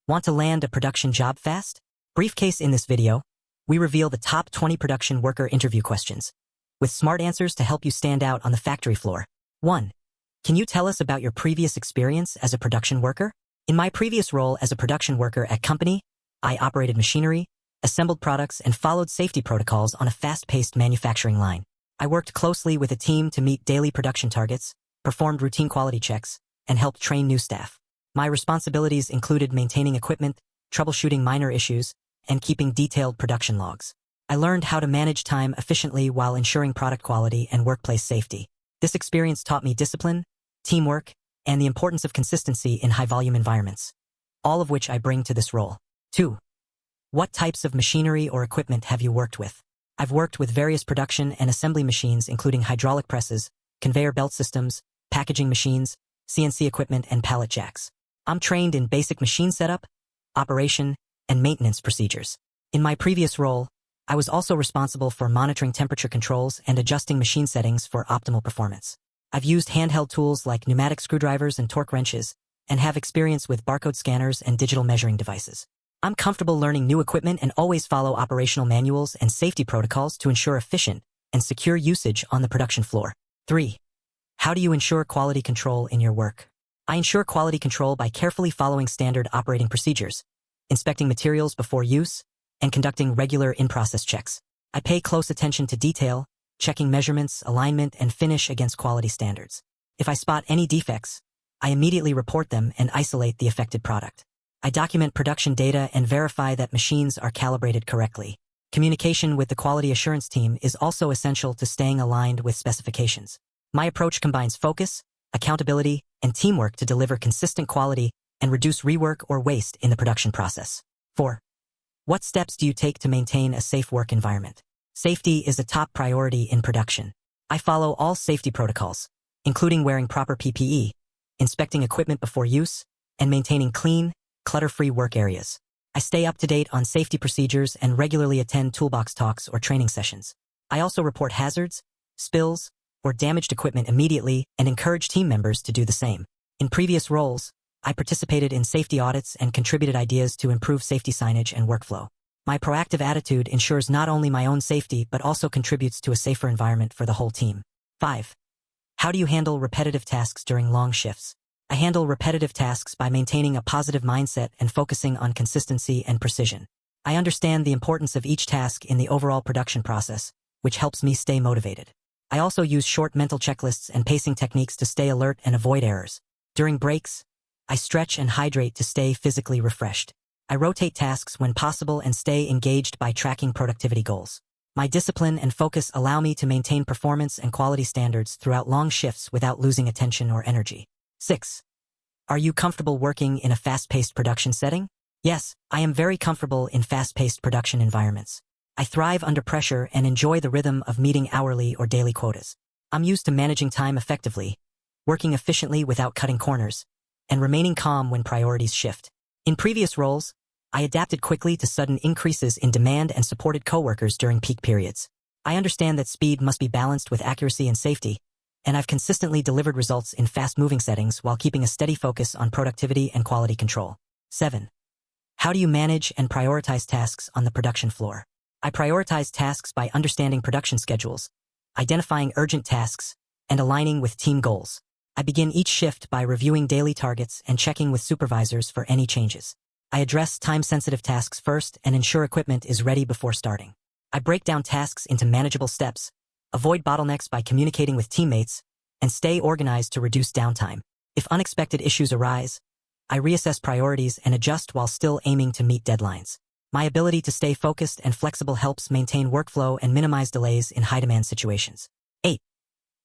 Want to land a production job fast? Briefcase. In this video, we reveal the top 20 production worker interview questions, with smart answers to help you stand out on the factory floor. 1. Can you tell us about your previous experience as a production worker? In my previous role as a production worker at company, I operated machinery, assembled products, and followed safety protocols on a fast-paced manufacturing line. I worked closely with a team to meet daily production targets, performed routine quality checks, and helped train new staff. My responsibilities included maintaining equipment, troubleshooting minor issues, and keeping detailed production logs. I learned how to manage time efficiently while ensuring product quality and workplace safety. This experience taught me discipline, teamwork, and the importance of consistency in high-volume environments, all of which I bring to this role. 2. What types of machinery or equipment have you worked with? I've worked with various production and assembly machines, including hydraulic presses, conveyor belt systems, packaging machines, CNC equipment, and pallet jacks. I'm trained in basic machine setup, operation, and maintenance procedures. In my previous role, I was also responsible for monitoring temperature controls and adjusting machine settings for optimal performance. I've used handheld tools like pneumatic screwdrivers and torque wrenches, and have experience with barcode scanners and digital measuring devices. I'm comfortable learning new equipment and always follow operational manuals and safety protocols to ensure efficient and secure usage on the production floor. 3. How do you ensure quality control in your work? I ensure quality control by carefully following standard operating procedures, inspecting materials before use, and conducting regular in-process checks. I pay close attention to detail, checking measurements, alignment, and finish against quality standards. If I spot any defects, I immediately report them and isolate the affected product. I document production data and verify that machines are calibrated correctly. Communication with the quality assurance team is also essential to staying aligned with specifications. My approach combines focus, accountability, and teamwork to deliver consistent quality and reduce rework or waste in the production process. 4. What steps do you take to maintain a safe work environment? Safety is a top priority in production. I follow all safety protocols, including wearing proper PPE, inspecting equipment before use, and maintaining clean, clutter-free work areas. I stay up to date on safety procedures and regularly attend toolbox talks or training sessions. I also report hazards, spills, or damaged equipment immediately and encourage team members to do the same. In previous roles, I participated in safety audits and contributed ideas to improve safety signage and workflow. My proactive attitude ensures not only my own safety but also contributes to a safer environment for the whole team. 5. How do you handle repetitive tasks during long shifts? I handle repetitive tasks by maintaining a positive mindset and focusing on consistency and precision. I understand the importance of each task in the overall production process, which helps me stay motivated. I also use short mental checklists and pacing techniques to stay alert and avoid errors. During breaks, I stretch and hydrate to stay physically refreshed. I rotate tasks when possible and stay engaged by tracking productivity goals. My discipline and focus allow me to maintain performance and quality standards throughout long shifts without losing attention or energy. 6. Are you comfortable working in a fast-paced production setting? Yes, I am very comfortable in fast-paced production environments. I thrive under pressure and enjoy the rhythm of meeting hourly or daily quotas. I'm used to managing time effectively, working efficiently without cutting corners, and remaining calm when priorities shift. In previous roles, I adapted quickly to sudden increases in demand and supported coworkers during peak periods. I understand that speed must be balanced with accuracy and safety, and I've consistently delivered results in fast-moving settings while keeping a steady focus on productivity and quality control. 7. How do you manage and prioritize tasks on the production floor? I prioritize tasks by understanding production schedules, identifying urgent tasks, and aligning with team goals. I begin each shift by reviewing daily targets and checking with supervisors for any changes. I address time-sensitive tasks first and ensure equipment is ready before starting. I break down tasks into manageable steps, avoid bottlenecks by communicating with teammates, and stay organized to reduce downtime. If unexpected issues arise, I reassess priorities and adjust while still aiming to meet deadlines. My ability to stay focused and flexible helps maintain workflow and minimize delays in high-demand situations. 8.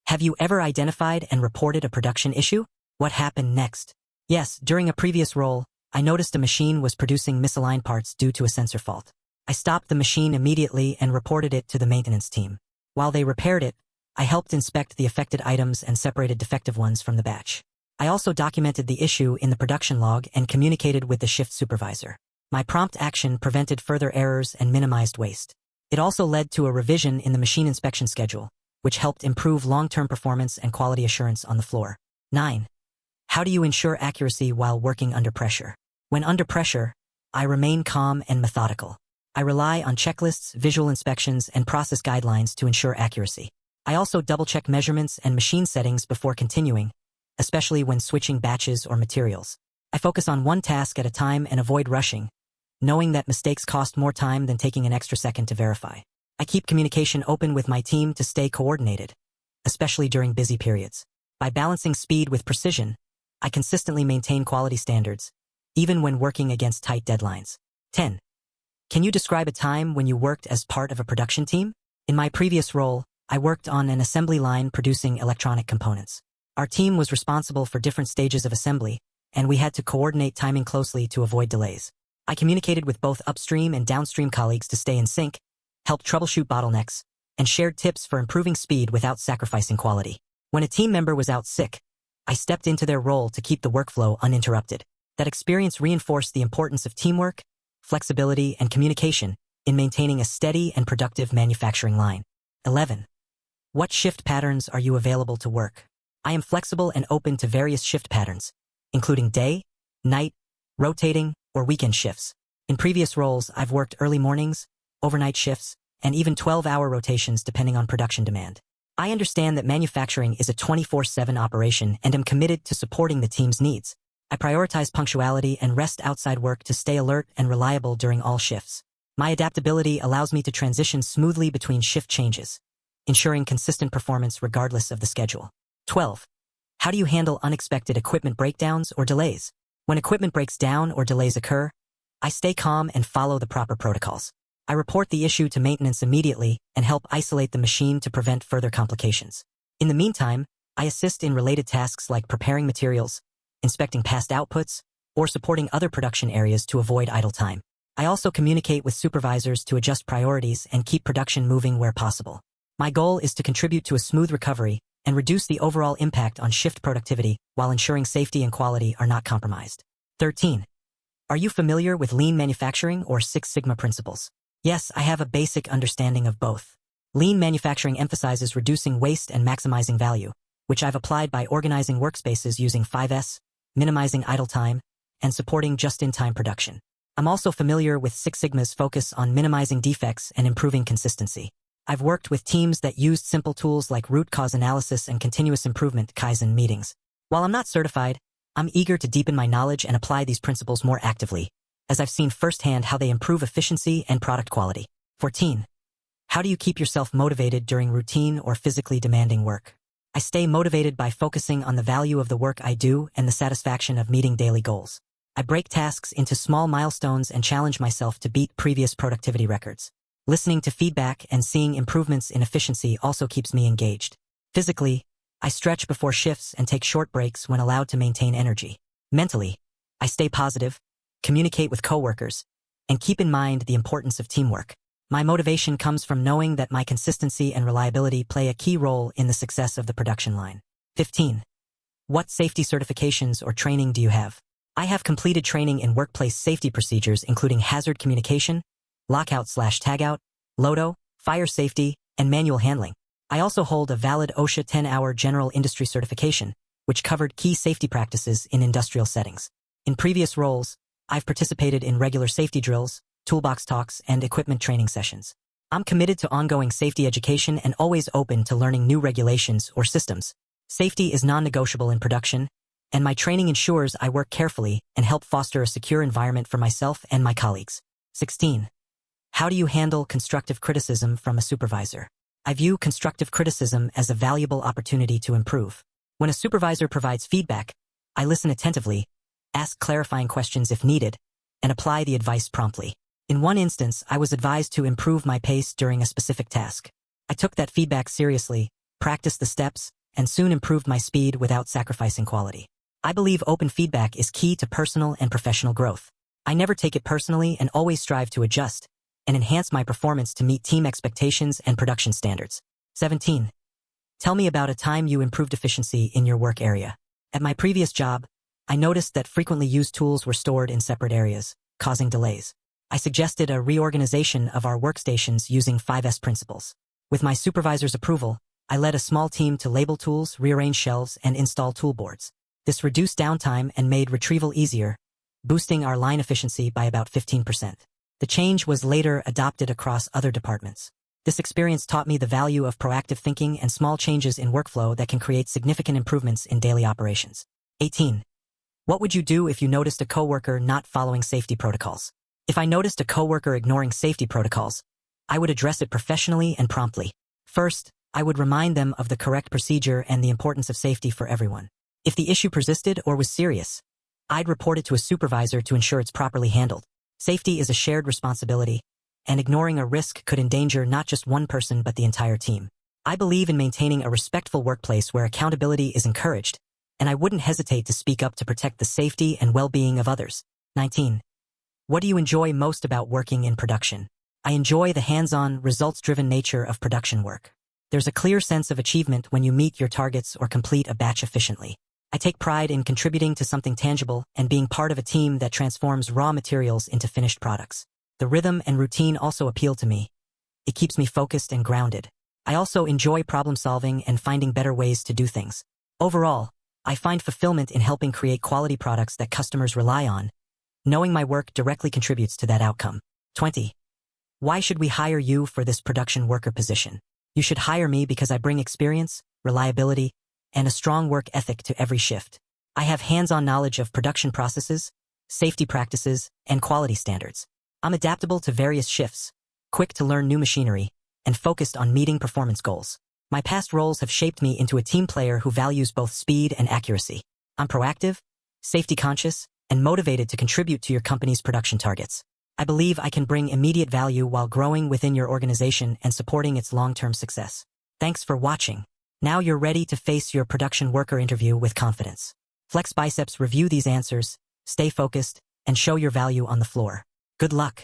Have you ever identified and reported a production issue? What happened next? Yes, during a previous role, I noticed a machine was producing misaligned parts due to a sensor fault. I stopped the machine immediately and reported it to the maintenance team. While they repaired it, I helped inspect the affected items and separated defective ones from the batch. I also documented the issue in the production log and communicated with the shift supervisor. My prompt action prevented further errors and minimized waste. It also led to a revision in the machine inspection schedule, which helped improve long-term performance and quality assurance on the floor. 9. How do you ensure accuracy while working under pressure? When under pressure, I remain calm and methodical. I rely on checklists, visual inspections, and process guidelines to ensure accuracy. I also double-check measurements and machine settings before continuing, especially when switching batches or materials. I focus on one task at a time and avoid rushing, knowing that mistakes cost more time than taking an extra second to verify. I keep communication open with my team to stay coordinated, especially during busy periods. By balancing speed with precision, I consistently maintain quality standards, even when working against tight deadlines. 10. Can you describe a time when you worked as part of a production team? In my previous role, I worked on an assembly line producing electronic components. Our team was responsible for different stages of assembly, and we had to coordinate timing closely to avoid delays. I communicated with both upstream and downstream colleagues to stay in sync, helped troubleshoot bottlenecks, and shared tips for improving speed without sacrificing quality. When a team member was out sick, I stepped into their role to keep the workflow uninterrupted. That experience reinforced the importance of teamwork, flexibility, and communication in maintaining a steady and productive manufacturing line. 11. What shift patterns are you available to work? I am flexible and open to various shift patterns, including day, night, rotating, or weekend shifts. In previous roles, I've worked early mornings, overnight shifts, and even 12-hour rotations depending on production demand. I understand that manufacturing is a 24/7 operation and am committed to supporting the team's needs. I prioritize punctuality and rest outside work to stay alert and reliable during all shifts. My adaptability allows me to transition smoothly between shift changes, ensuring consistent performance regardless of the schedule. 12. How do you handle unexpected equipment breakdowns or delays? When equipment breaks down or delays occur, I stay calm and follow the proper protocols. I report the issue to maintenance immediately and help isolate the machine to prevent further complications. In the meantime, I assist in related tasks like preparing materials, inspecting past outputs, or supporting other production areas to avoid idle time. I also communicate with supervisors to adjust priorities and keep production moving where possible. My goal is to contribute to a smooth recovery and reduce the overall impact on shift productivity while ensuring safety and quality are not compromised. 13. Are you familiar with lean manufacturing or Six Sigma principles? Yes, I have a basic understanding of both. Lean manufacturing emphasizes reducing waste and maximizing value, which I've applied by organizing workspaces using 5S, minimizing idle time, and supporting just-in-time production. I'm also familiar with Six Sigma's focus on minimizing defects and improving consistency. I've worked with teams that used simple tools like root cause analysis and continuous improvement Kaizen meetings. While I'm not certified, I'm eager to deepen my knowledge and apply these principles more actively, as I've seen firsthand how they improve efficiency and product quality. 14. How do you keep yourself motivated during routine or physically demanding work? I stay motivated by focusing on the value of the work I do and the satisfaction of meeting daily goals. I break tasks into small milestones and challenge myself to beat previous productivity records. Listening to feedback and seeing improvements in efficiency also keeps me engaged. Physically, I stretch before shifts and take short breaks when allowed to maintain energy. Mentally, I stay positive, communicate with coworkers, and keep in mind the importance of teamwork. My motivation comes from knowing that my consistency and reliability play a key role in the success of the production line. 15. What safety certifications or training do you have? I have completed training in workplace safety procedures including hazard communication, lockout/tagout, LOTO, fire safety, and manual handling. I also hold a valid OSHA 10-hour general industry certification, which covered key safety practices in industrial settings. In previous roles, I've participated in regular safety drills, toolbox talks, and equipment training sessions. I'm committed to ongoing safety education and always open to learning new regulations or systems. Safety is non-negotiable in production, and my training ensures I work carefully and help foster a secure environment for myself and my colleagues. 16. How do you handle constructive criticism from a supervisor? I view constructive criticism as a valuable opportunity to improve. When a supervisor provides feedback, I listen attentively, ask clarifying questions if needed, and apply the advice promptly. In one instance, I was advised to improve my pace during a specific task. I took that feedback seriously, practiced the steps, and soon improved my speed without sacrificing quality. I believe open feedback is key to personal and professional growth. I never take it personally and always strive to adjust and enhance my performance to meet team expectations and production standards. 17. Tell me about a time you improved efficiency in your work area. At my previous job, I noticed that frequently used tools were stored in separate areas, causing delays. I suggested a reorganization of our workstations using 5S principles. With my supervisor's approval, I led a small team to label tools, rearrange shelves, and install toolboards. This reduced downtime and made retrieval easier, boosting our line efficiency by about 15%. The change was later adopted across other departments. This experience taught me the value of proactive thinking and small changes in workflow that can create significant improvements in daily operations. 18. What would you do if you noticed a coworker not following safety protocols? If I noticed a coworker ignoring safety protocols, I would address it professionally and promptly. First, I would remind them of the correct procedure and the importance of safety for everyone. If the issue persisted or was serious, I'd report it to a supervisor to ensure it's properly handled. Safety is a shared responsibility, and ignoring a risk could endanger not just one person but the entire team. I believe in maintaining a respectful workplace where accountability is encouraged, and I wouldn't hesitate to speak up to protect the safety and well-being of others. 19. What do you enjoy most about working in production? I enjoy the hands-on, results-driven nature of production work. There's a clear sense of achievement when you meet your targets or complete a batch efficiently. I take pride in contributing to something tangible and being part of a team that transforms raw materials into finished products. The rhythm and routine also appeal to me. It keeps me focused and grounded. I also enjoy problem-solving and finding better ways to do things. Overall, I find fulfillment in helping create quality products that customers rely on. Knowing my work directly contributes to that outcome. 20. Why should we hire you for this production worker position? You should hire me because I bring experience, reliability, and a strong work ethic to every shift. I have hands-on knowledge of production processes, safety practices, and quality standards. I'm adaptable to various shifts, quick to learn new machinery, and focused on meeting performance goals. My past roles have shaped me into a team player who values both speed and accuracy. I'm proactive, safety-conscious, and motivated to contribute to your company's production targets. I believe I can bring immediate value while growing within your organization and supporting its long-term success. Thanks for watching. Now you're ready to face your production worker interview with confidence. Flex biceps, review these answers, stay focused, and show your value on the floor. Good luck.